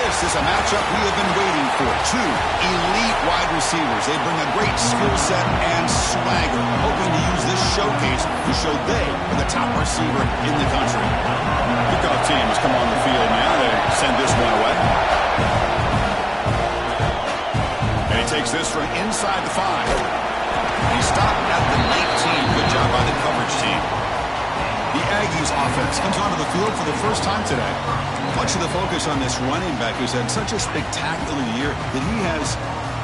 This is a matchup we have been waiting for. Two elite wide receivers. They bring a great skill set and swagger, hoping to use this showcase to show they are the top receiver in the country. Kickoff team has come on the field now. They send this one away. And he takes this from inside the 5. He stopped at the 19. Good job by the coverage team. The Aggies offense comes onto the field for the first time today. Much of the focus on this running back who's had such a spectacular year that he has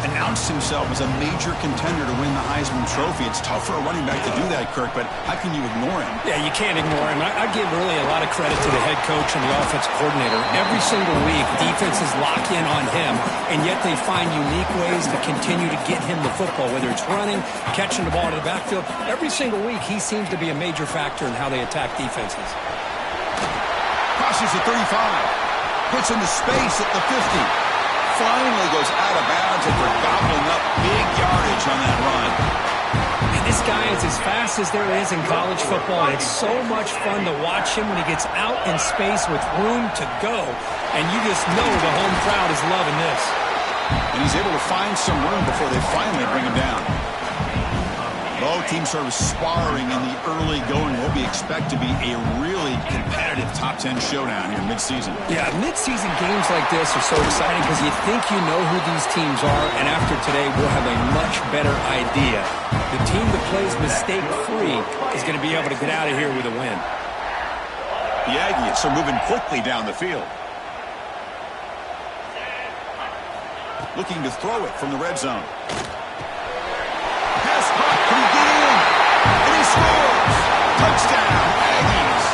announced himself as a major contender to win the Heisman Trophy. It's tough for a running back to do that, Kirk, but how can you ignore him? Yeah, you can't ignore him. I give really a lot of credit to the head coach and the offensive coordinator. Every single week, defenses lock in on him, and yet they find unique ways to continue to get him the football, whether it's running, catching the ball to the backfield. Every single week, he seems to be a major factor in how they attack defenses. Crosses the 35. Puts into space at the 50. Finally goes out of bounds after gobbling up big yardage on that run. And this guy is as fast as there is in college football, and it's so much fun to watch him when he gets out in space with room to go. And you just know the home crowd is loving this. And he's able to find some room before they finally bring him down. Both teams sort of sparring in the early going what we expect to be a really competitive top 10 showdown here midseason. Yeah, midseason games like this are so exciting because you think you know who these teams are, and after today we'll have a much better idea. The team that plays mistake-free is going to be able to get out of here with a win. The Aggies are moving quickly down the field. Looking to throw it from the red zone. Pass caught. Can he get in? And he scores! Touchdown, Aggies!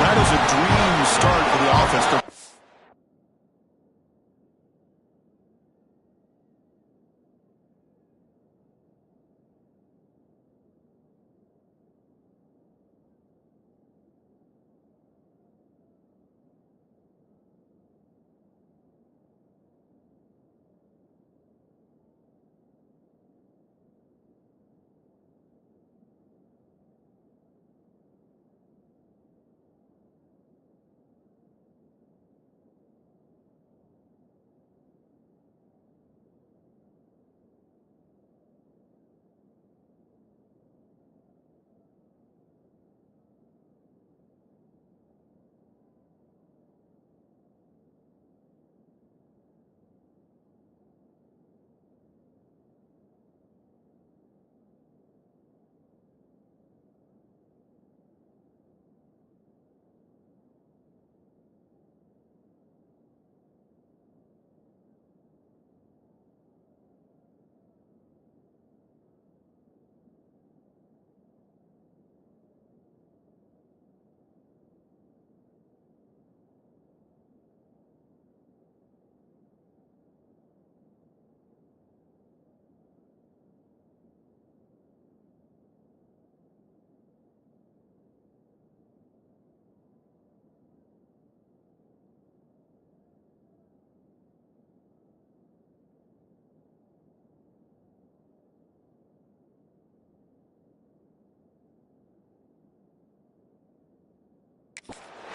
That is a dream start for the offense.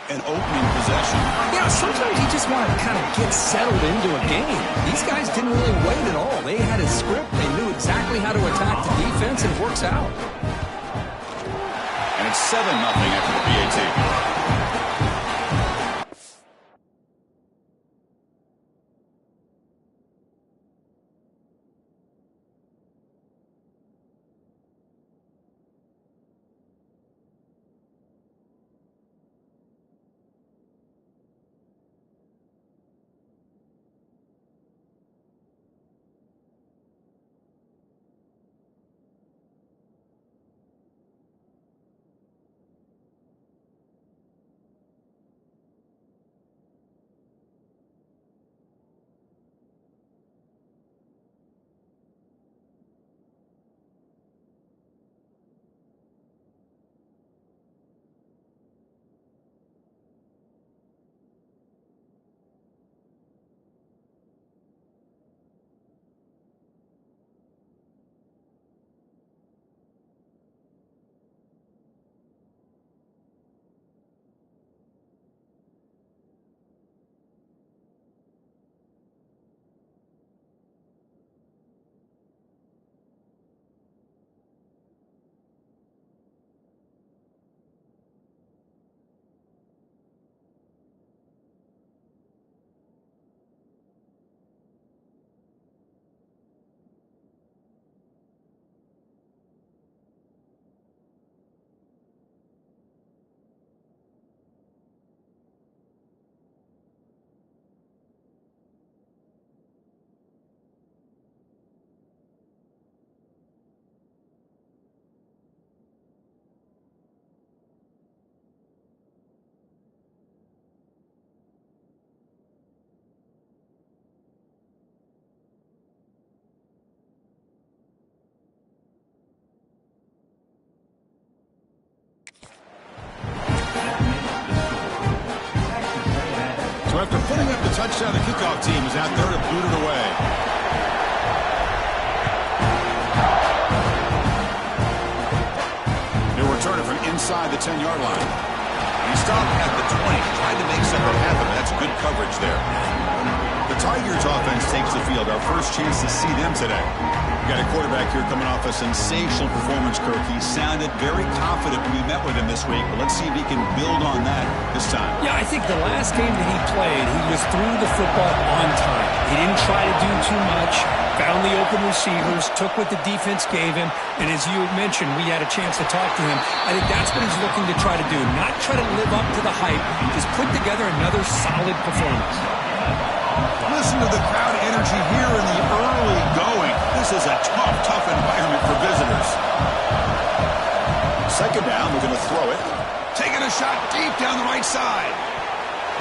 An opening possession. Yeah, sometimes you just want to kind of get settled into a game. These guys didn't really wait at all. They had a script. They knew exactly how to attack the defense, and it works out. And it's 7-0 after the PAT. So after putting up the touchdown, the kickoff team is out there to boot it away. They'll return it from inside the 10-yard line. He stopped at the 20, tried to make something happen. That's good coverage there. The Tigers offense takes the field. Our first chance to see them today. We got a quarterback here coming off a sensational performance, Kirk. He sounded very confident when we met with him this week, but let's see if he can build on that this time. Yeah, I think the last game that he played, he was threw the football on time. He didn't try to do too much, found the open receivers, took what the defense gave him, and as you mentioned, we had a chance to talk to him. I think that's what he's looking to try to do, not try to live up to the hype, just put together another solid performance. Listen to the crowd energy here in the early going. This is a tough environment for visitors. Second down, we're going to throw it. Taking a shot deep down the right side.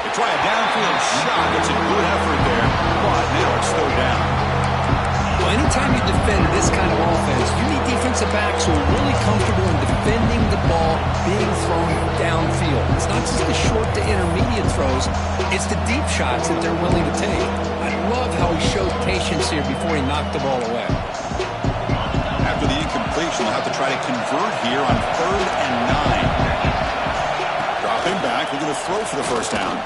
They try a downfield shot. It's a good effort there, but now it's still down. Well, anytime you defend this kind of offense, you need defensive backs who are really comfortable in defending the ball being thrown downfield. It's not just the short to intermediate throws, it's the deep shots that they're willing to take. I love how he showed patience here before he knocked the ball away. After the incompletion, they'll have to try to convert here on 3rd and 9. Dropping back, we're going to throw for the first down.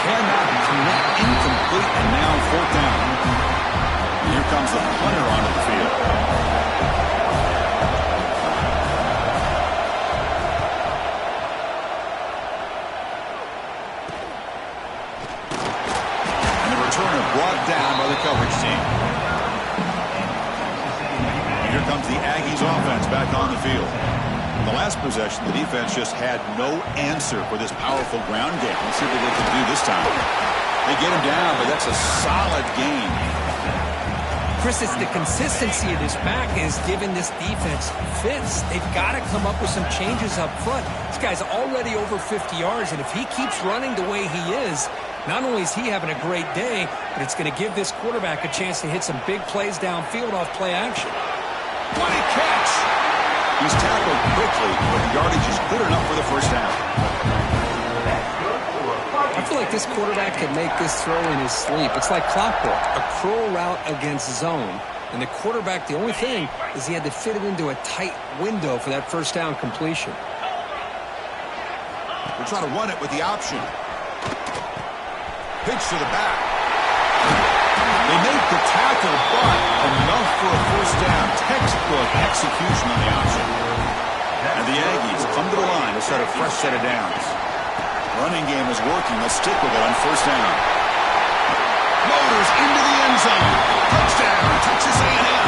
Cannot connect, incomplete, and now 4th down. Here comes the punter onto the field. And the returner brought down by the coverage team. And here comes the Aggies offense back on the field. In the last possession, the defense just had no answer for this powerful ground game. Let's see what they can do this time. They get him down, but that's a solid game. Chris, it's the consistency of this back is giving this defense fits. They've got to come up with some changes up front. This guy's already over 50 yards, and if he keeps running the way he is, not only is he having a great day, but it's going to give this quarterback a chance to hit some big plays downfield off play action. What a catch! He's tackled quickly, but the yardage is good enough for the first down. I feel like this quarterback can make this throw in his sleep. It's like clockwork, a curl route against zone. And the quarterback, the only thing is he had to fit it into a tight window for that first down completion. We're trying to run it with the option. Pitch to the back. They make the tackle, but enough for a first down. Textbook execution on the option. And the Aggies come to the line to set a fresh set of downs. Running game is working. Let's stick with it on first down. Motors into the end zone. Touchdown. Texas A&M.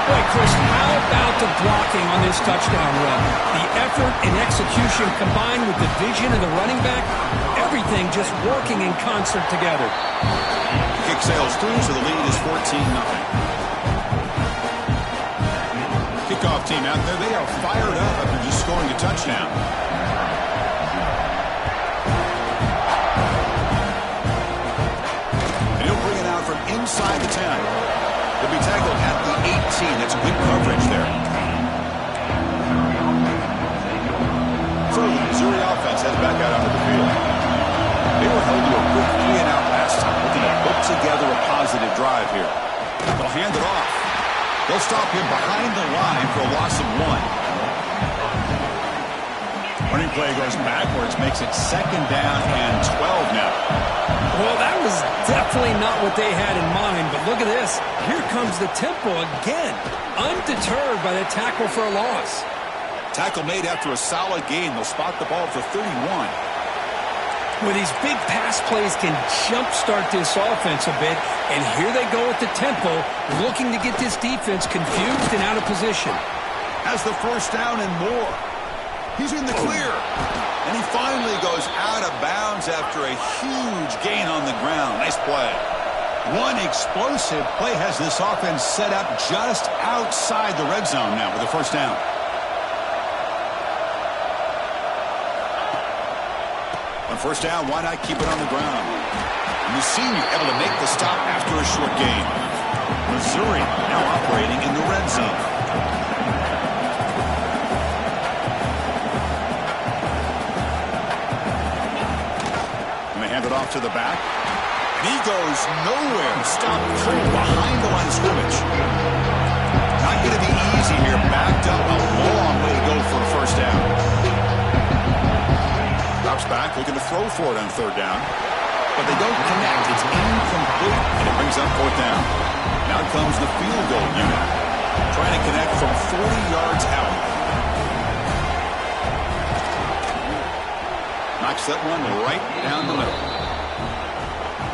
Boy, Chris, how about the blocking on this touchdown run? The effort and execution combined with the vision of the running back, everything just working in concert together. Kick sails through, so the lead is 14-0. Kickoff team out there, they are fired up after just scoring a touchdown. And he'll bring it out from inside the 10. He'll be tackled at the 18. That's good coverage there. So the Missouri offense heads back out onto the field. They were held to a quick 3-and-out last time, looking to put together a positive drive here. They'll hand it off. They'll stop him behind the line for a loss of 1. Running play goes backwards, makes it 2nd down and 12 now. Well, that was definitely not what they had in mind, but look at this. Here comes the tempo again, undeterred by the tackle for a loss. Tackle made after a solid gain. They'll spot the ball for 31. Where these big pass plays can jumpstart this offense a bit, and here they go with the tempo, looking to get this defense confused and out of position. Has the first down and more. He's in the clear. And he finally goes out of bounds after a huge gain on the ground. Nice play. One explosive play has this offense set up just outside the red zone now with the first down. On first down, why not keep it on the ground? And the senior able to make the stop after a short gain. Missouri now operating in the red zone. off to the back. And he goes nowhere. Stopped cold behind the line of scrimmage. Not going to be easy here. Backed up a long way to go for a first down. Drops back, looking to throw for it on third down. But they don't connect. It's incomplete, and it brings up fourth down. Now comes the field goal unit. Trying to connect from 40 yards out. Knocks that one right down the middle.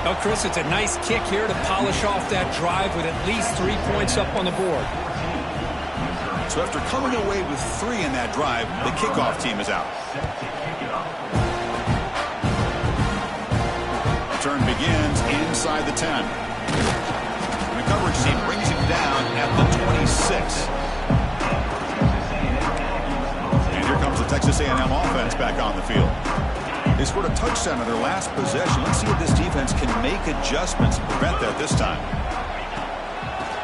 Well, Chris, it's a nice kick here to polish off that drive with at least 3 points up on the board. So after coming away with 3 in that drive, the kickoff team is out. Turn begins inside the 10. And the coverage team brings him down at the 26. And here comes the Texas A&M offense back on the field. They scored a touchdown on their last possession. Let's see if this defense can make adjustments to prevent that this time.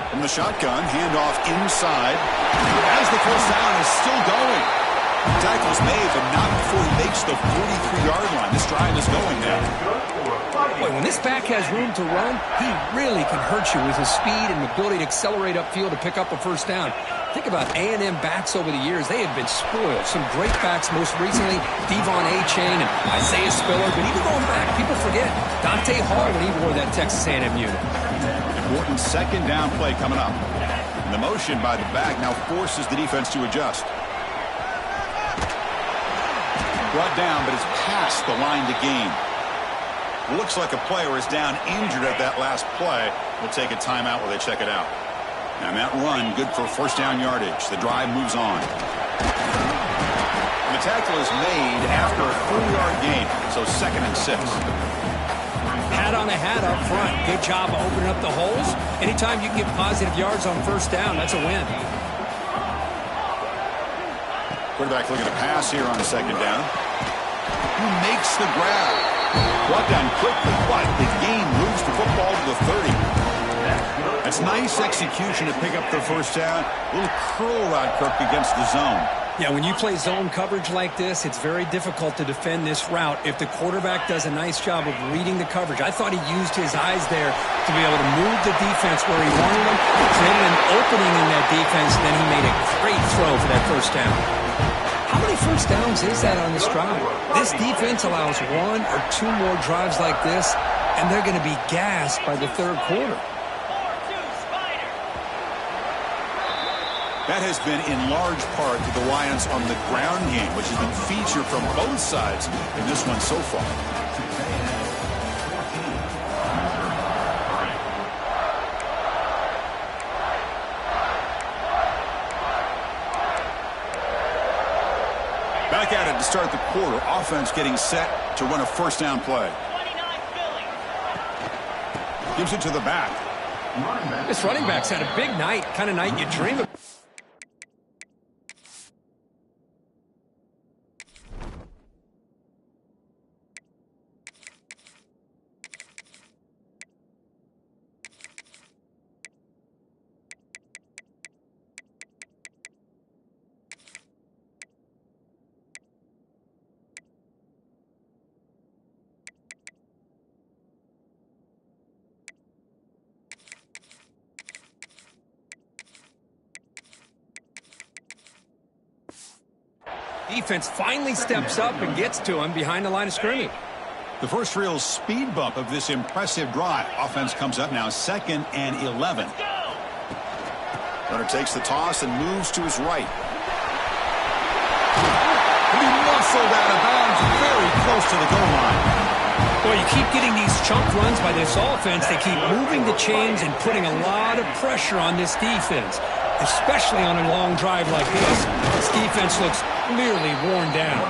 From the shotgun, handoff inside. As the first down is still going. Tackle's made, but not before he makes the 43-yard line. This drive is going now. Boy, when this back has room to run, he really can hurt you with his speed and ability to accelerate upfield to pick up a first down. Think about A&M backs over the years. They have been spoiled. Some great backs, most recently Devon A-Chain and Isaiah Spiller. But even going back, people forget Dante Hall when he wore that Texas A&M unit. Important second down play coming up. And the motion by the back now forces the defense to adjust. Brought down, but it's past the line to gain. Looks like a player is down injured at that last play. We'll take a timeout while they check it out. And that run, good for first down yardage. The drive moves on. And the tackle is made after a 4-yard gain, so 2nd and 6. Hat on a hat up front. Good job opening up the holes. Anytime you can get positive yards on first down, that's a win. Quarterback looking to pass here on the second down. Who makes the grab? Brought down quickly, but the game moves the football to the 30. That's nice execution to pick up the first down. A little curl route, Kirk, against the zone. Yeah, when you play zone coverage like this, it's very difficult to defend this route if the quarterback does a nice job of reading the coverage. I thought he used his eyes there to be able to move the defense where he wanted them, created an opening in that defense, then he made a great throw for that first down. How many first downs is that on this drive? This defense allows 1 or 2 more drives like this, and they're going to be gassed by the third quarter. That has been in large part the reliance on the ground game, which has been featured from both sides in this one so far. Back at it to start the quarter. Offense getting set to run a first down play. Gives it to the back. This running back's had a big night, kind of night you dream of. Defense finally steps up and gets to him behind the line of scrimmage. The first real speed bump of this impressive drive. Offense comes up now 2nd and 11. Runner takes the toss and moves to his right. And he muscled out of bounds very close to the goal line. Boy, you keep getting these chunk runs by this offense. They keep moving the chains and putting a lot of pressure on this defense, especially on a long drive like this. This defense looks clearly worn down.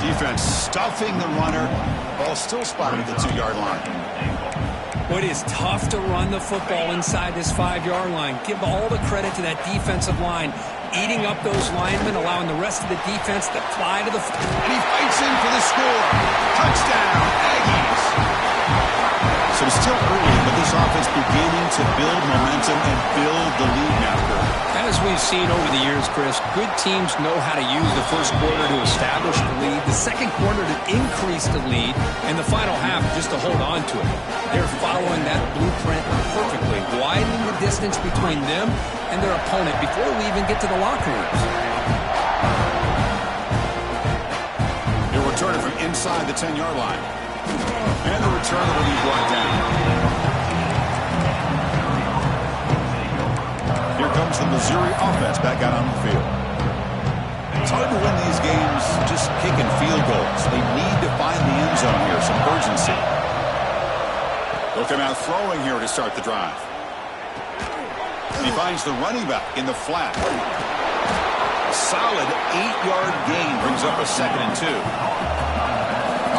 Defense stuffing the runner. Ball still spotted at the 2-yard line. Well, it is tough to run the football inside this 5-yard line. Give all the credit to that defensive line, eating up those linemen, allowing the rest of the defense to fly to the field. And he fights in for the score. Touchdown, Aggies. So it's still early, but this offense beginning to to build momentum and build the lead now, Kurt. As we've seen over the years, Chris, good teams know how to use the first quarter to establish the lead, the second quarter to increase the lead, and the final half just to hold on to it. They're following that blueprint perfectly, widening the distance between them and their opponent before we even get to the locker rooms. He'll return it from inside the 10-yard line. And the return will be brought down. Here comes the Missouri offense back out on the field. It's hard to win these games just kicking field goals. They need to find the end zone here, some urgency. They'll come out throwing here to start the drive. He finds the running back in the flat. A solid 8-yard gain brings up a 2nd and 2.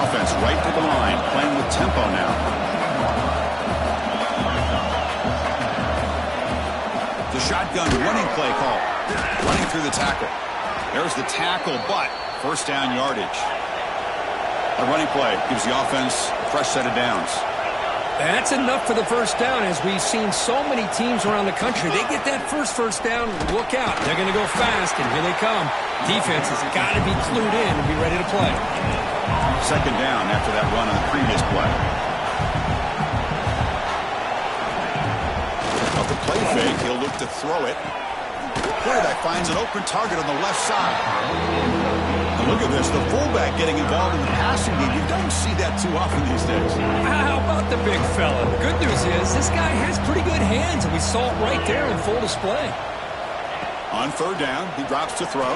Offense right to the line, playing with tempo now. The shotgun running play call. Running through the tackle. There's the tackle, but first down yardage. The running play gives the offense a fresh set of downs. That's enough for the first down, as we've seen so many teams around the country. They get that first down, look out. They're going to go fast, and here they come. Defense has got to be clued in and be ready to play. Second down after that run on the previous play. Off the play fake, he'll look to throw it. Quarterback finds an open target on the left side. And look at this, the fullback getting involved in the passing game. You don't see that too often these days. How about the big fella? The good news is this guy has pretty good hands, and we saw it right there in full display. On third down, he drops to throw.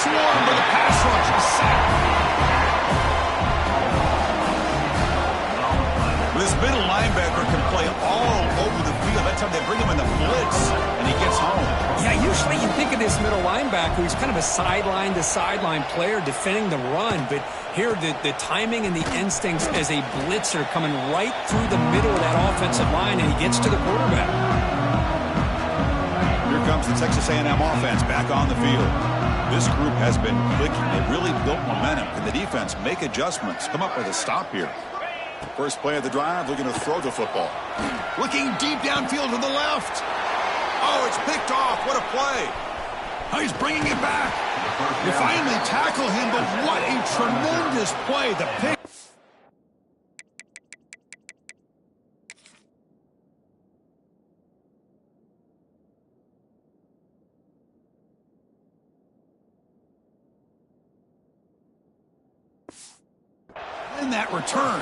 Swarmed by the pass rush. Sacked. This middle linebacker can play all over the field. That's how they bring him in the blitz, and he gets home. Yeah, usually you think of this middle linebacker, he's kind of a sideline-to-sideline player defending the run, but here the timing and the instincts as a blitzer coming right through the middle of that offensive line, and he gets to the quarterback. Here comes the Texas A&M offense back on the field. This group has been clicking. They really built momentum. Can the defense make adjustments? Come up with a stop here. First play of the drive, looking to throw the football. Looking deep downfield to the left. Oh, it's picked off. What a play. Oh, he's bringing it back. They finally tackle him, but what a tremendous play. The pick. And that return.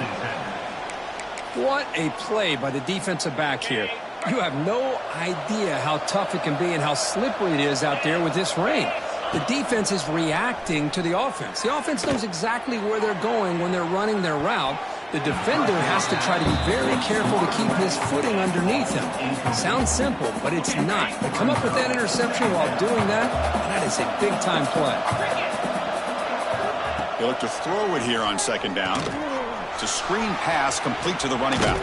What a play by the defensive back here. You have no idea how tough it can be and how slippery it is out there with this rain. The defense is reacting to the offense. The offense knows exactly where they're going when they're running their route. The defender has to try to be very careful to keep his footing underneath him. Sounds simple, but it's not. To come up with that interception while doing that, that is a big-time play. They look to throw it here on second down. It's a screen pass complete to the running back.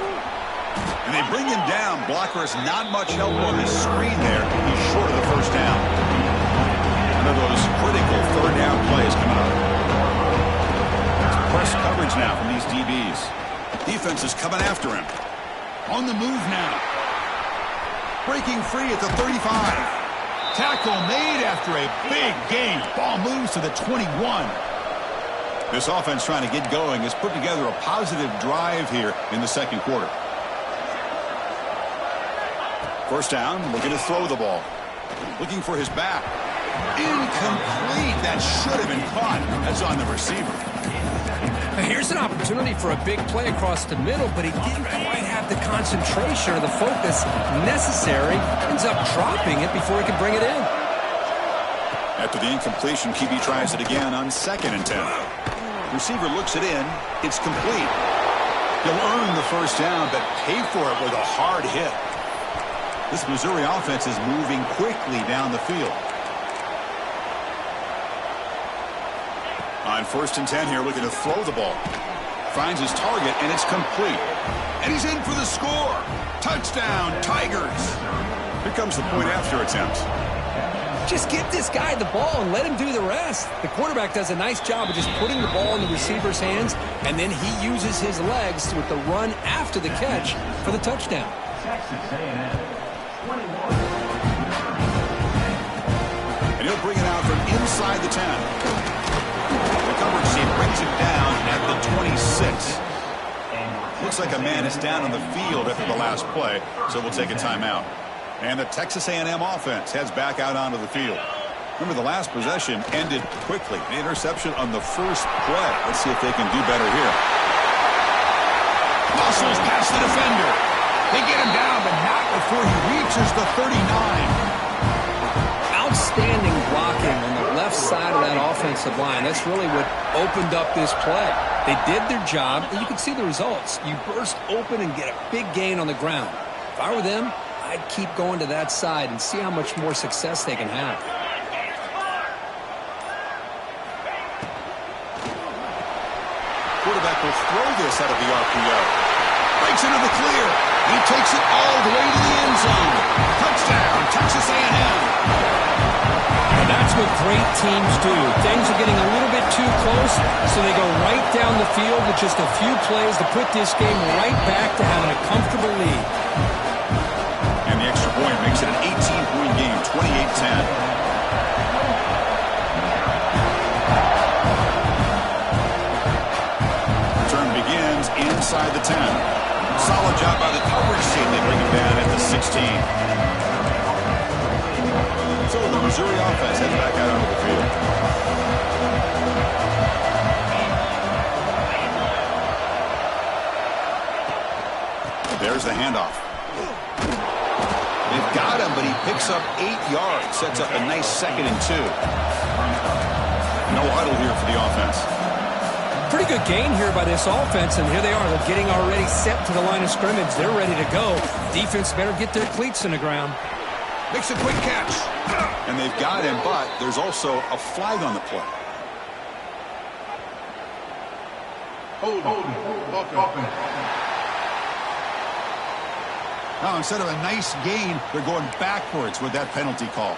And they bring him down. Blocker has not much help on his screen there. He's short of the first down. One of those critical third down plays coming up. It's press coverage now from these DBs. Defense is coming after him. On the move now. Breaking free at the 35. Tackle made after a big gain. Ball moves to the 21. This offense trying to get going has put together a positive drive here in the second quarter. First down, looking to throw the ball. Looking for his back. Incomplete. That should have been caught. That's on the receiver. Here's an opportunity for a big play across the middle, but he didn't quite have the concentration or the focus necessary. Ends up dropping it before he could bring it in. After the incompletion, QB tries it again on 2nd and 10. Receiver looks it in. It's complete. He'll earn the first down, but pay for it with a hard hit. This Missouri offense is moving quickly down the field. On 1st and 10 here, looking to throw the ball. Finds his target, and it's complete. And he's in for the score. Touchdown, Tigers. Here comes the point after attempt. Just get this guy the ball and let him do the rest. The quarterback does a nice job of just putting the ball in the receiver's hands, and then he uses his legs with the run after the catch for the touchdown. And he'll bring it out from inside the 10. The coverage team brings him down at the 26. Looks like a man is down on the field after the last play, so we'll take a timeout. And the Texas A&M offense heads back out onto the field. Remember, the last possession ended quickly. The interception on the first play. Let's see if they can do better here. Muscles past the defender. They get him down, but not before he reaches the 39. Outstanding blocking on the left side of that offensive line. That's really what opened up this play. They did their job, and you can see the results. You burst open and get a big gain on the ground. If I were them, I'd keep going to that side and see how much more success they can have. Quarterback will throw this out of the RPO. Breaks into the clear. He takes it all the way to the end zone. Touchdown, Texas A&M. And that's what great teams do. Things are getting a little bit too close, so they go right down the field with just a few plays to put this game right back to having a comfortable lead. And the extra point makes it an 18-point game, 28-10. Inside the 10. Solid job by the coverage team. They bring him down at the 16. So the Missouri offense heads back out onto the field. There's the handoff. They've got him, but he picks up 8 yards. Sets up a nice 2nd and 2. No huddle here for the offense. Pretty good gain here by this offense, and here they are. They're getting already set to the line of scrimmage. They're ready to go. Defense better get their cleats in the ground. Makes a quick catch. And they've got him, but there's also a flag on the play. Holding. Now, instead of a nice gain, they're going backwards with that penalty call.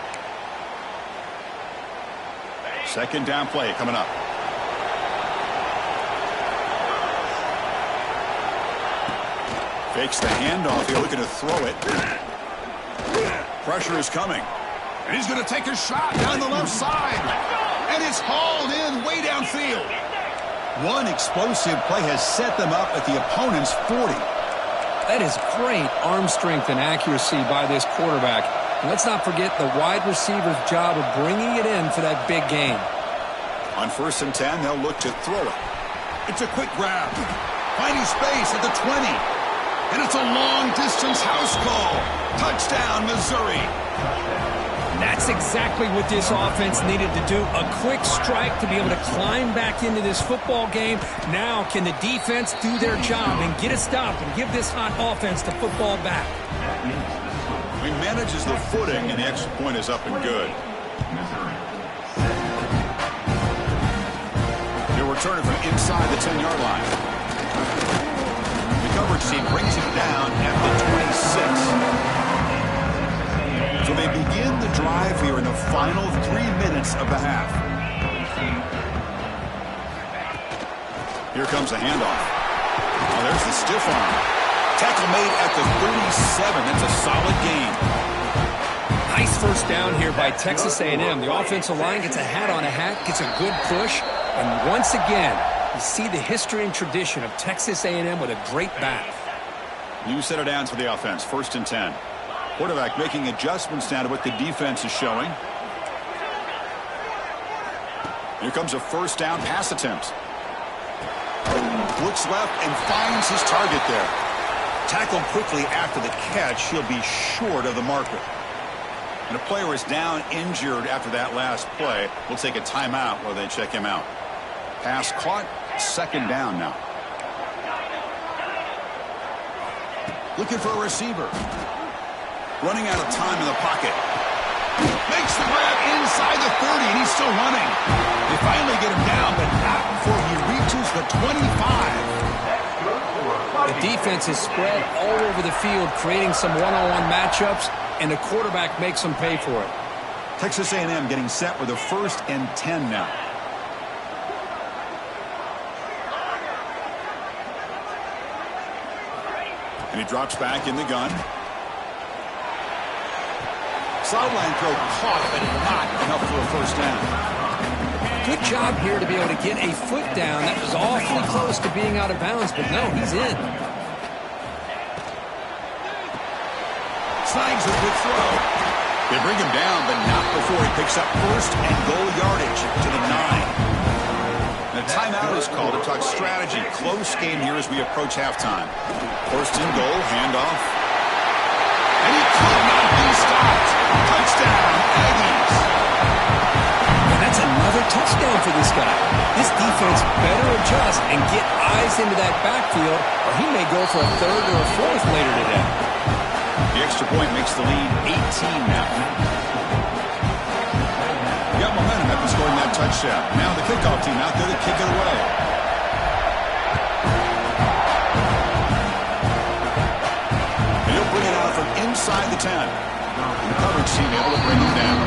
2nd down play coming up. Fakes the handoff here, looking to throw it. Pressure is coming. And he's going to take a shot down the left side. And it's hauled in way downfield. One explosive play has set them up at the opponent's 40. That is great arm strength and accuracy by this quarterback. And let's not forget the wide receiver's job of bringing it in for that big gain. On 1st and 10, they'll look to throw it. It's a quick grab. Finding space at the 20. And it's a long-distance house call. Touchdown, Missouri. That's exactly what this offense needed to do. A quick strike to be able to climb back into this football game. Now, can the defense do their job and get a stop and give this hot offense the football back? He manages the footing, and the extra point is up and good. He'll return it from inside the 10-yard line. Coverage team brings him down at the 26. So they begin the drive here in the final 3 minutes of the half. Here comes a handoff. Oh, there's the stiff arm. Tackle made at the 37. That's a solid gain. Nice first down here by Texas A&M. The offensive line gets a hat on a hat, gets a good push, and once again, you see the history and tradition of Texas A&M with a great back. New set of downs for the offense. 1st and 10. Quarterback making adjustments now to what the defense is showing. Here comes a 1st down pass attempt. Looks left and finds his target there. Tackled quickly after the catch. He'll be short of the marker. And a player is down injured after that last play. We'll take a timeout while they check him out. Pass caught. 2nd down now. Looking for a receiver. Running out of time in the pocket. Makes the grab inside the 30, and he's still running. They finally get him down, but not before he reaches the 25. The defense is spread all over the field, creating some one-on-one matchups, and the quarterback makes them pay for it. Texas A&M getting set with a 1st and 10 now. And he drops back in the gun. Sideline throw caught, but not enough for a first down. Good job here to be able to get a foot down. That was awfully close to being out of bounds, but no, he's in. Snags a good throw. They bring him down, but not before he picks up first and goal yardage to the 9. And a timeout is called to talk strategy. Close game here as we approach halftime. First and goal, handoff. And he could not be stopped. Touchdown, Aggies. And that's another touchdown for this guy. This defense better adjust and get eyes into that backfield, or he may go for a third or a fourth later today. The extra point makes the lead 18 now. Got momentum after scoring that touchdown. Now the kickoff team out there to kick it away. And he'll bring it out from inside the 10. The coverage team able to bring him down.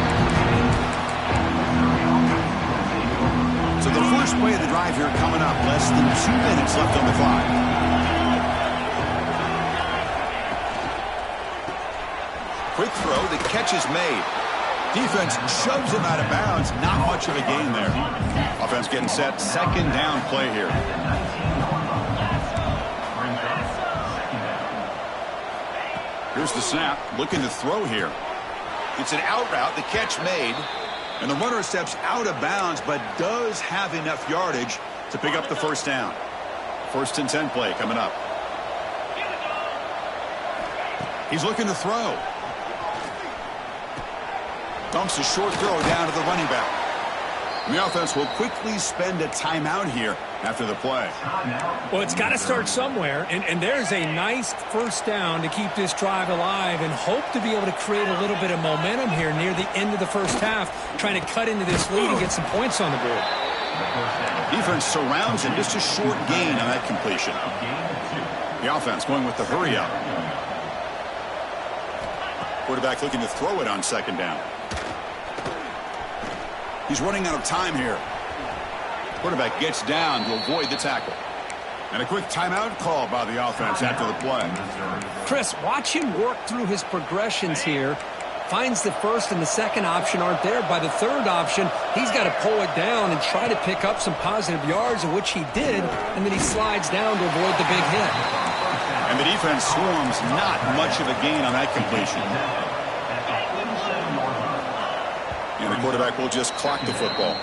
So the first play of the drive here coming up. Less than 2 minutes left on the clock. Quick throw, the catch is made. Defense shoves him out of bounds. Not much of a gain there. Offense getting set. Second down play here. Here's the snap. Looking to throw here. It's an out route. The catch made. And the runner steps out of bounds, but does have enough yardage to pick up the first down. First and 10 play coming up. He's looking to throw. Dumps a short throw down to the running back. And the offense will quickly spend a timeout here after the play. Well, it's got to start somewhere, and there's a nice first down to keep this drive alive and hope to be able to create a little bit of momentum here near the end of the first half, trying to cut into this lead and get some points on the board. Defense surrounds him. Just a short gain on that completion. The offense going with the hurry up. Quarterback looking to throw it on second down. He's running out of time here. Quarterback gets down to avoid the tackle. And a quick timeout call by the offense after the play. Chris, watch him work through his progressions here. Finds the first and the second option aren't there. By the third option, he's got to pull it down and try to pick up some positive yards, of which he did, and then he slides down to avoid the big hit. And the defense swarms. Not much of a gain on that completion. And the quarterback will just clock the football.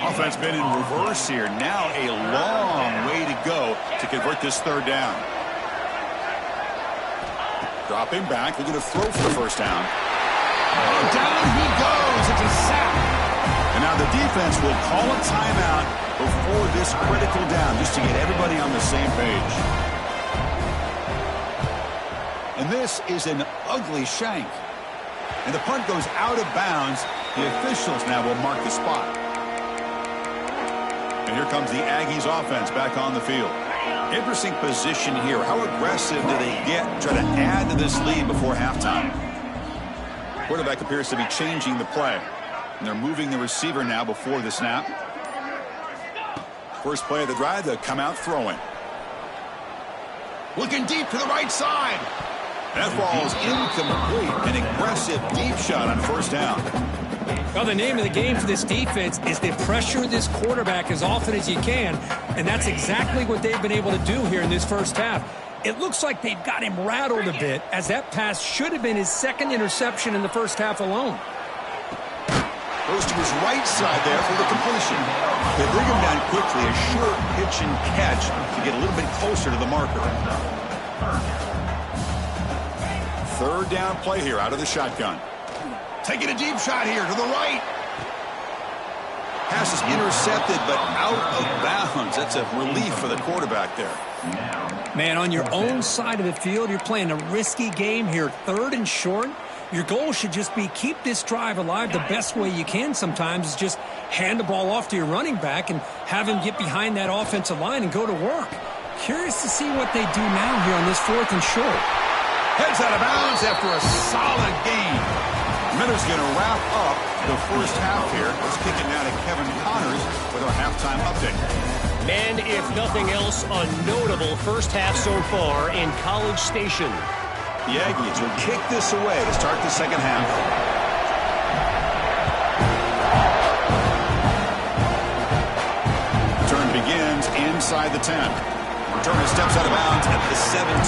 Offense been in reverse here. Now a long way to go to convert this third down. Dropping back, looking to throw for the first down. Oh, down he goes. It's a sack. And now the defense will call a timeout before this critical down, just to get everybody on the same page. And this is an ugly shank. And the punt goes out of bounds. The officials now will mark the spot. And here comes the Aggies offense back on the field. Interesting position here. How aggressive do they get, try to add to this lead before halftime? Quarterback appears to be changing the play. And they're moving the receiver now before the snap. First play of the drive, they'll come out throwing. Looking deep to the right side. That ball is incomplete. An aggressive deep shot on first down. Well, the name of the game for this defense is to pressure this quarterback as often as you can, and that's exactly what they've been able to do here in this first half. It looks like they've got him rattled a bit, as that pass should have been his second interception in the first half alone. Goes to his right side there for the completion. They bring him down quickly, a short pitch and catch to get a little bit closer to the marker. Third down play here out of the shotgun. Taking a deep shot here to the right. Pass is intercepted, but out of bounds. That's a relief for the quarterback there. Man, on your own side of the field, you're playing a risky game here. Third and short. Your goal should just be keep this drive alive the best way you can sometimes is just hand the ball off to your running back and have him get behind that offensive line and go to work. Curious to see what they do now here on this fourth and short. Heads out of bounds after a solid gain. Miller's going to wrap up the first half here. Let's kick it now to Kevin Connors with our halftime update. And if nothing else, a notable first half so far in College Station. The Aggies will kick this away to start the second half. Return begins inside the 10. Returner steps out of bounds at the 17.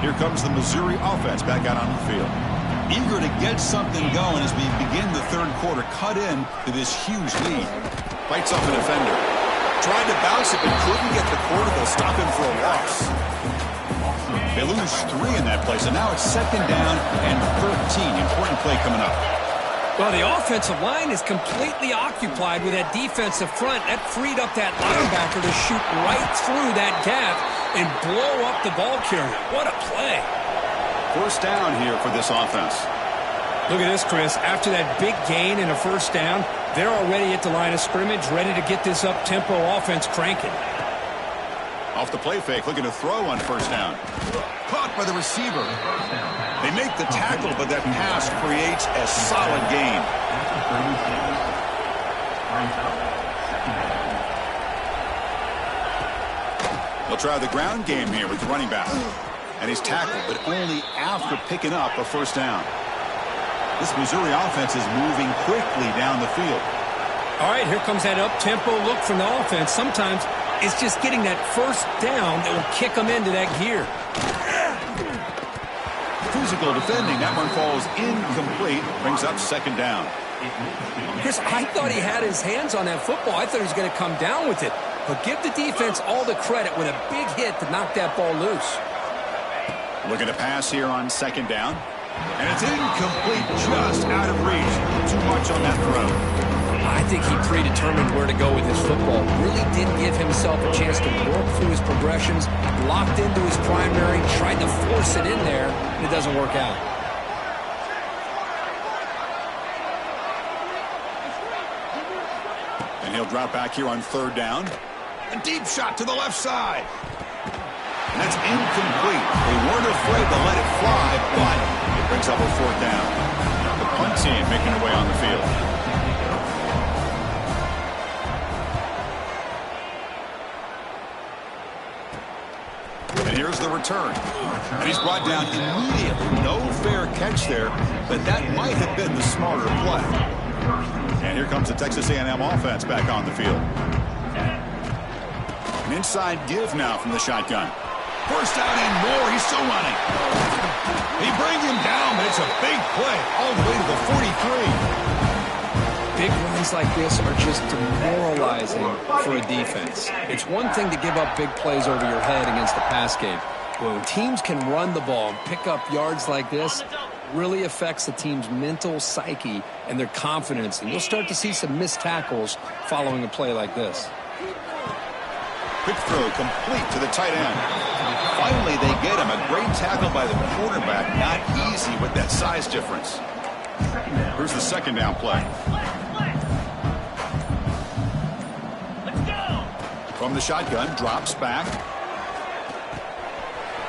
Here comes the Missouri offense back out on the field. Eager to get something going as we begin the third quarter. Cut in to this huge lead. Fights off a defender. Tried to bounce it but couldn't get the quarter. They'll stop him for a loss. They lose 3 in that play, so now it's second down and 13. Important play coming up. Well, the offensive line is completely occupied with that defensive front. That freed up that linebacker to shoot right through that gap and blow up the ball carrier. What a play. First down here for this offense. Look at this, Chris. After that big gain and a first down, they're already at the line of scrimmage, ready to get this up-tempo offense cranking. Off the play fake, looking to throw on first down. Caught by the receiver. They make the tackle, but that pass creates a solid gain. They'll try the ground game here with the running back. And he's tackled, but only after picking up a first down. This Missouri offense is moving quickly down the field. All right, here comes that up-tempo look from the offense. Sometimes it's just getting that first down that will kick them into that gear. Physical defending. That one falls incomplete. Brings up second down. Chris, I thought he had his hands on that football. I thought he was going to come down with it. But give the defense all the credit with a big hit to knock that ball loose. Looking to pass here on second down. And it's incomplete, just out of reach. Too much on that throw. I think he predetermined where to go with his football. Really didn't give himself a chance to work through his progressions. Locked into his primary, tried to force it in there, and it doesn't work out. And he'll drop back here on third down. A deep shot to the left side. And that's incomplete. They weren't afraid to let it fly, but it brings up a fourth down. The punt team making their way on the field. And here's the return. And he's brought down immediately. No fair catch there, but that might have been the smarter play. And here comes the Texas A&M offense back on the field. An inside give now from the shotgun. First down and more. He's still running. He brings him down, but it's a big play all the way to the 43. Big runs like this are just demoralizing for a defense. It's one thing to give up big plays over your head against the pass game. When teams can run the ball and pick up yards like this, really affects the team's mental psyche and their confidence. And you'll start to see some missed tackles following a play like this. Quick throw complete to the tight end. Finally, they get him. A great tackle by the quarterback. Not easy with that size difference. Here's the second down play. From the shotgun, drops back.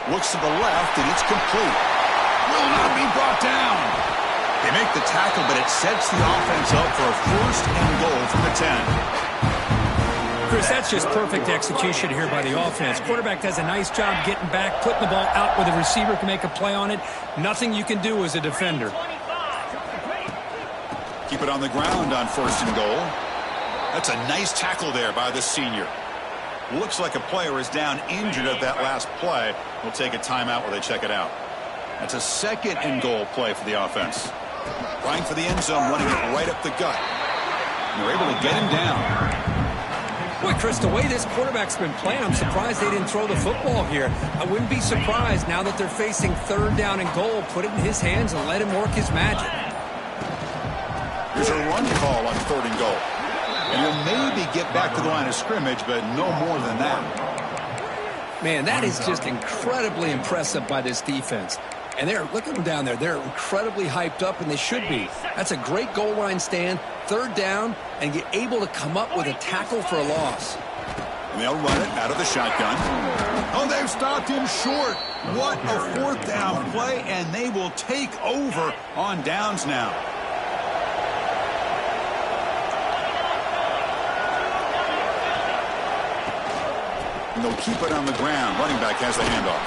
Looks to the left, and it's complete. Will not be brought down. They make the tackle, but it sets the offense up for a first and goal from the 10. Chris, that's just perfect execution here by the offense. Quarterback does a nice job getting back, putting the ball out where the receiver can make a play on it. Nothing you can do as a defender. Keep it on the ground on first and goal. That's a nice tackle there by the senior. Looks like a player is down injured at that last play. We'll take a timeout while they check it out. That's a second and goal play for the offense. Trying for the end zone, running it right up the gut. And they're able to get him down. Boy, Chris, the way this quarterback's been playing, I'm surprised they didn't throw the football here. I wouldn't be surprised now that they're facing third down and goal. Put it in his hands and let him work his magic. Here's a run call on third and goal. And he'll maybe get back to the line of scrimmage, but no more than that. Man, that is just incredibly impressive by this defense. And look at them down there. They're incredibly hyped up, and they should be. That's a great goal line stand, third down, and get able to come up with a tackle for a loss. And they'll run it out of the shotgun. Oh, they've stopped him short. What a fourth down play, and they will take over on downs now. And they'll keep it on the ground. Running back has the handoff.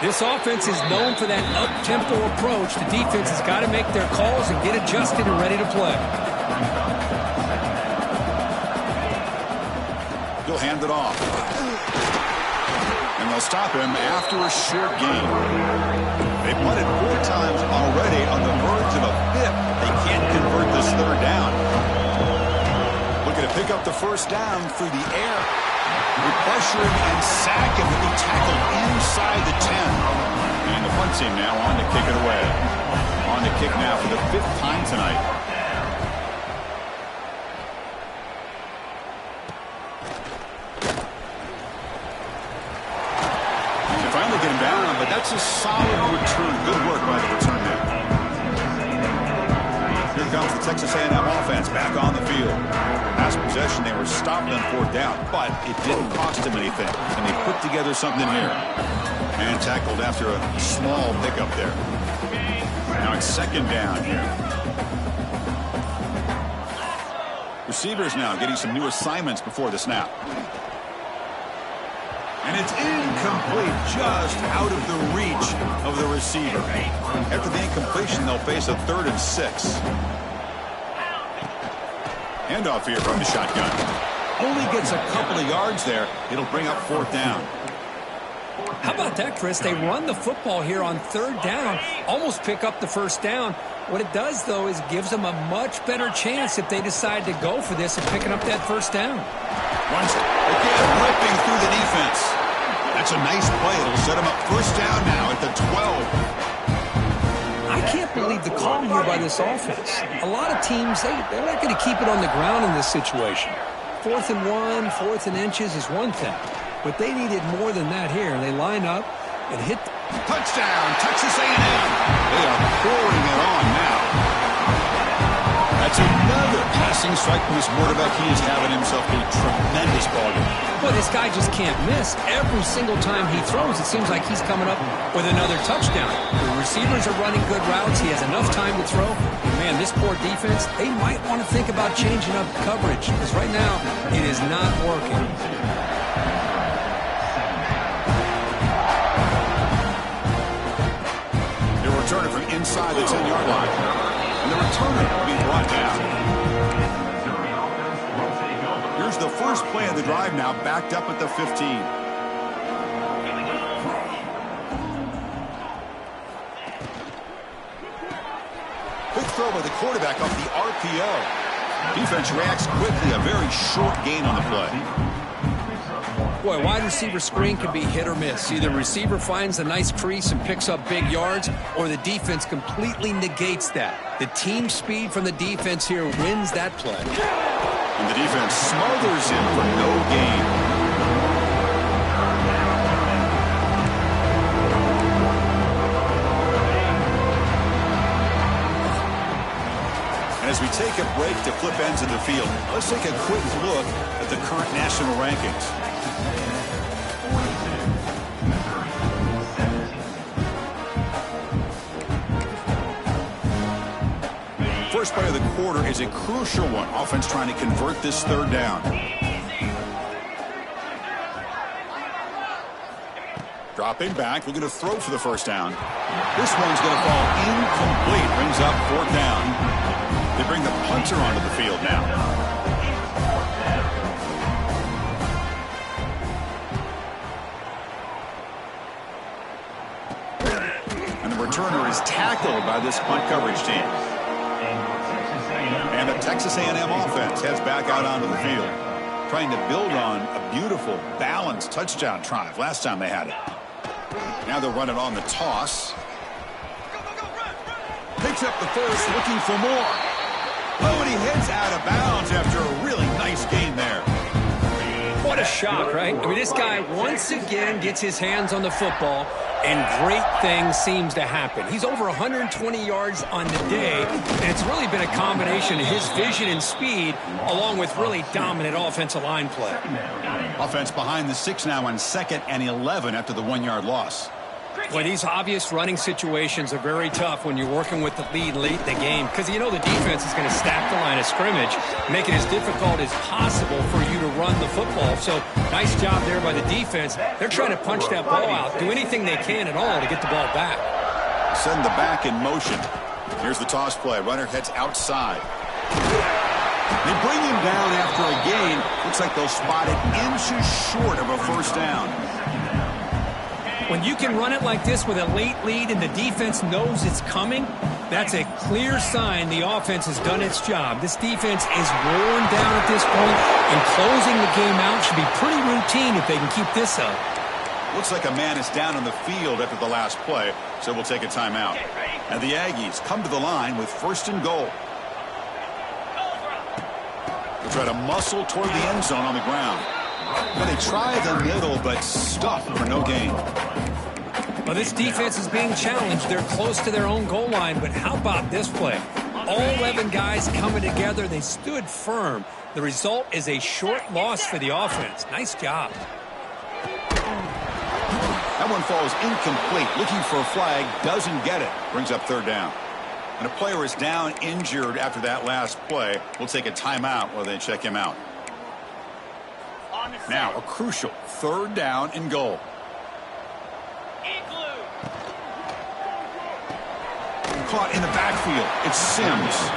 This offense is known for that up-tempo approach. The defense has got to make their calls and get adjusted and ready to play. He'll hand it off. And they'll stop him after a short gain. They punted 4 times already on the verge of a 5th. They can't convert this 3rd down. Looking to pick up the 1st down through the air. We pressure him and sack him. He'll be tackled inside the 10. And the punt team now on to kick it away. On to kick now for the 5th time tonight. They finally get him down, but that's a solid return. Good work by the return man. Here comes the Texas A&M offense back on the field. Last possession, they were stopped on 4th down, but it didn't cost them anything. And they put together something here. And tackled after a small pickup there. Now it's 2nd down here. Receivers now getting some new assignments before the snap. And it's incomplete, just out of the reach of the receiver. After the incompletion, they'll face a 3rd and 6. Handoff here from the shotgun. Only gets a couple of yards there. It'll bring up 4th down. How about that, Chris? They run the football here on 3rd down, almost pick up the 1st down. What it does, though, is it gives them a much better chance if they decide to go for this and picking up that 1st down. Runs it again, ripping through the defense. That's a nice play. It'll set him up 1st down now at the 12. I can't believe the call here by this offense. A lot of teams, they're not going to keep it on the ground in this situation. 4th and 1, 4th and inches is one thing. But they needed more than that here. They line up and hit. Touchdown, Texas A&M. They are pouring it on now. That's another passing strike from this quarterback. He is having himself a tremendous ball game. Well, this guy just can't miss. Every single time he throws, it seems like he's coming up with another touchdown. The receivers are running good routes. He has enough time to throw. And man, this poor defense, they might want to think about changing up coverage because right now it is not working. Returner from inside the 10-yard line. And the returner will be brought down. Here's the first play of the drive now, backed up at the 15. Quick throw by the quarterback off the RPO. Defense reacts quickly, a very short gain on the play. Boy, wide receiver screen can be hit or miss. Either receiver finds a nice crease and picks up big yards, or the defense completely negates that. The team speed from the defense here wins that play. And the defense smothers him for no gain. And as we take a break to flip ends of the field, let's take a quick look at the current national rankings. First play of the quarter is a crucial one. Offense trying to convert this 3rd down. Dropping back, looking to throw for the 1st down. This one's going to fall incomplete. Brings up 4th down. They bring the punter onto the field now. And the returner is tackled by this punt coverage team. And the Texas A&M offense heads back out onto the field, trying to build on a beautiful, balanced touchdown drive last time they had it. Now they'll run it on the toss. Picks up the 1st, looking for more. Oh, and he heads out of bounds after a really nice gain there. What a shock, right? I mean, this guy once again gets his hands on the football, and great things seems to happen. He's over 120 yards on the day, and it's really been a combination of his vision and speed, along with really dominant offensive line play. Offense behind the 6 now on 2nd and 11 after the 1-yard loss. Well, these obvious running situations are very tough when you're working with the lead late in the game because you know the defense is going to stack the line of scrimmage, make it as difficult as possible for you to run the football. So nice job there by the defense. They're trying to punch that ball out, do anything they can at all to get the ball back. Send the back in motion. Here's the toss play. Runner heads outside. They bring him down after a gain. Looks like they'll spot it inches short of a first down. When you can run it like this with a late lead and the defense knows it's coming, that's a clear sign the offense has done its job. This defense is worn down at this point, and closing the game out should be pretty routine if they can keep this up. Looks like a man is down on the field after the last play, so we'll take a timeout. And the Aggies come to the line with 1st and goal. They'll try to muscle toward the end zone on the ground. They try the middle, but stuffed for no gain. Well, this defense is being challenged. They're close to their own goal line, but how about this play? All 11 guys coming together. They stood firm. The result is a short loss for the offense. Nice job. That one falls incomplete. Looking for a flag, doesn't get it. Brings up 3rd down. And a player is down injured after that last play. We'll take a timeout while they check him out. Now a crucial 3rd down and goal. Caught in the backfield. It's Sims.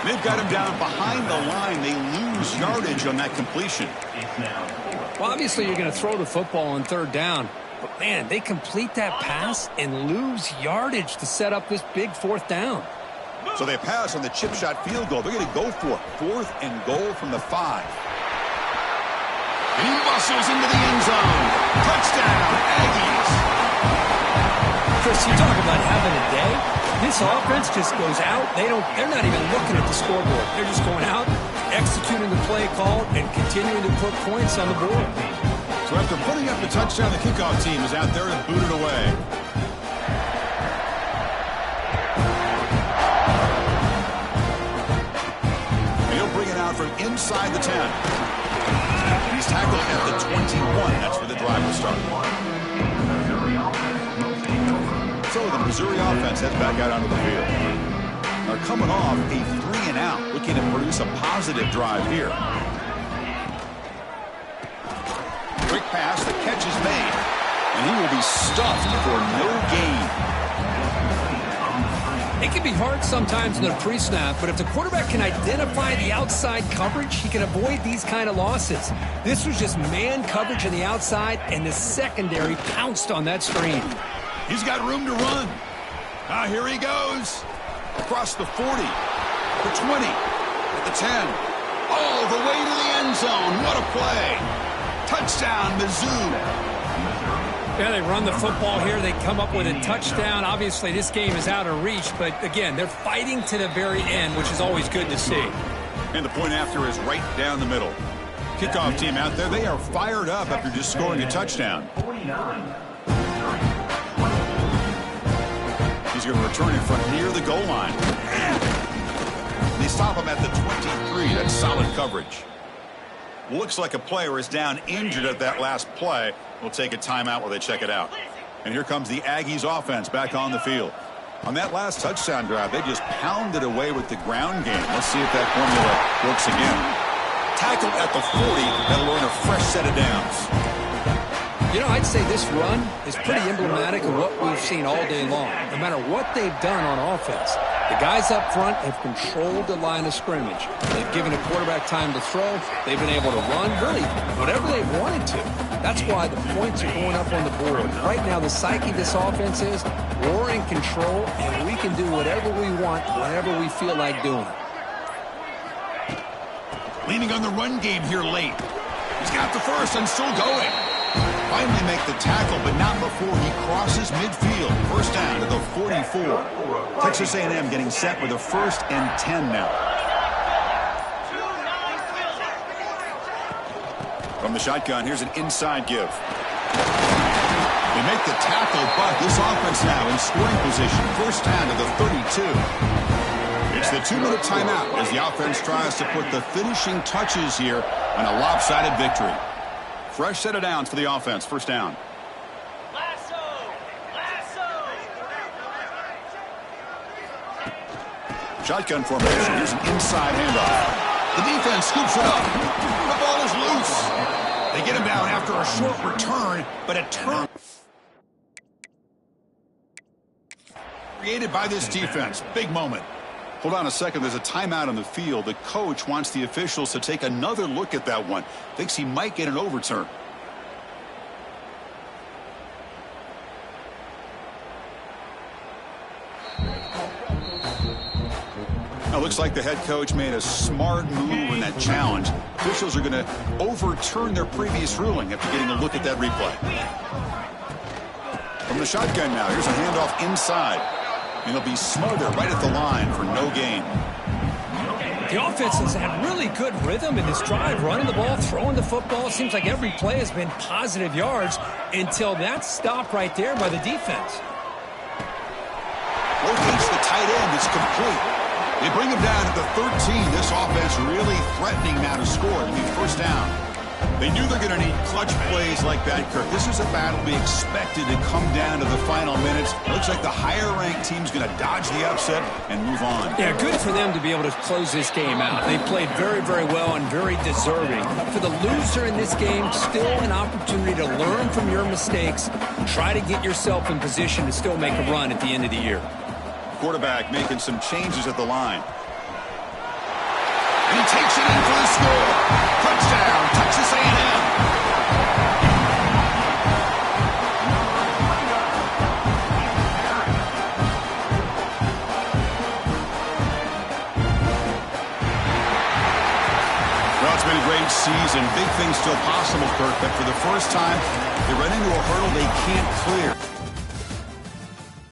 They've got him down behind the line. They lose yardage on that completion. Well, obviously you're going to throw the football on 3rd down. But, man, they complete that pass and lose yardage to set up this big 4th down. So they pass on the chip shot field goal. They're going to go for it. 4th and goal from the 5. And he muscles into the end zone. Touchdown, Aggies. Chris, you talk about having a day. This offense just goes out. They're not even looking at the scoreboard. They're just going out, executing the play call, and continuing to put points on the board. So after putting up the touchdown, the kickoff team is out there to boot it away. And he'll bring it out from inside the 10. And he's tackled at the 21. That's where the drive will start. So the Missouri offense heads back out onto the field. They're coming off a 3-and-out, looking to produce a positive drive here. Quick pass, the catch is made, and he will be stuffed for no gain. It can be hard sometimes in a pre-snap, but if the quarterback can identify the outside coverage, he can avoid these kind of losses. This was just man coverage on the outside, and the secondary pounced on that screen. He's got room to run. Here he goes. Across the 40, the 20, at the 10. All the way to the end zone. What a play. Touchdown, Mizzou. Yeah, they run the football here. They come up with a touchdown. Obviously, this game is out of reach, but again, they're fighting to the very end, which is always good to see. And the point after is right down the middle. Kickoff team out there, they are fired up after just scoring a touchdown. He's going to return it from near the goal line. They stop him at the 23. That's solid coverage. Looks like a player is down injured at that last play. We'll take a timeout while they check it out. And here comes the Aggies offense back on the field. On that last touchdown drive, they just pounded away with the ground game. Let's see if that formula works again. Tackled at the 40. That'll earn a fresh set of downs. You know, I'd say this run is pretty emblematic of what we've seen all day long. No matter what they've done on offense, the guys up front have controlled the line of scrimmage. They've given the quarterback time to throw. They've been able to run, really, whatever they wanted to. That's why the points are going up on the board. Right now, the psyche of this offense is we're in control, and we can do whatever we want, whenever we feel like doing it. Leaning on the run game here late. He's got the first and still going. Finally make the tackle, but not before he crosses midfield. First down to the 44. Texas A&M getting set with a 1st and 10 now. From the shotgun, here's an inside give. They make the tackle, but this offense now in scoring position. First down to the 32. It's the 2-minute timeout as the offense tries to put the finishing touches here on a lopsided victory. Fresh set of downs for the offense. First down. Shotgun formation. Here's an inside handoff. The defense scoops it up. The ball is loose. They get him down after a short return, but a turn created by this defense. Big moment. Hold on a second. There's a timeout on the field. The coach wants the officials to take another look at that one. Thinks he might get an overturn. Now, looks like the head coach made a smart move in that challenge. Officials are going to overturn their previous ruling after getting a look at that replay. From the shotgun now, here's a handoff inside. And he'll be smothered right at the line for no gain. The offense has had really good rhythm in this drive, running the ball, throwing the football. It seems like every play has been positive yards until that stop right there by the defense. Rotates the tight end. It's complete. They bring him down at the 13. This offense really threatening now to score. It'll be first down. They knew they're going to need clutch plays like that, Kirk. This is a battle we expected to come down to the final minutes. It looks like the higher-ranked team's going to dodge the upset and move on. Yeah, good for them to be able to close this game out. They played very, very well and very deserving. For the loser in this game, still an opportunity to learn from your mistakes. Try to get yourself in position to still make a run at the end of the year. Quarterback making some changes at the line. And he takes it in for the score. Touchdown, Texas A&M. Well, it's been a great season. Big things still possible, Kirk, but for the first time, they run into a hurdle they can't clear.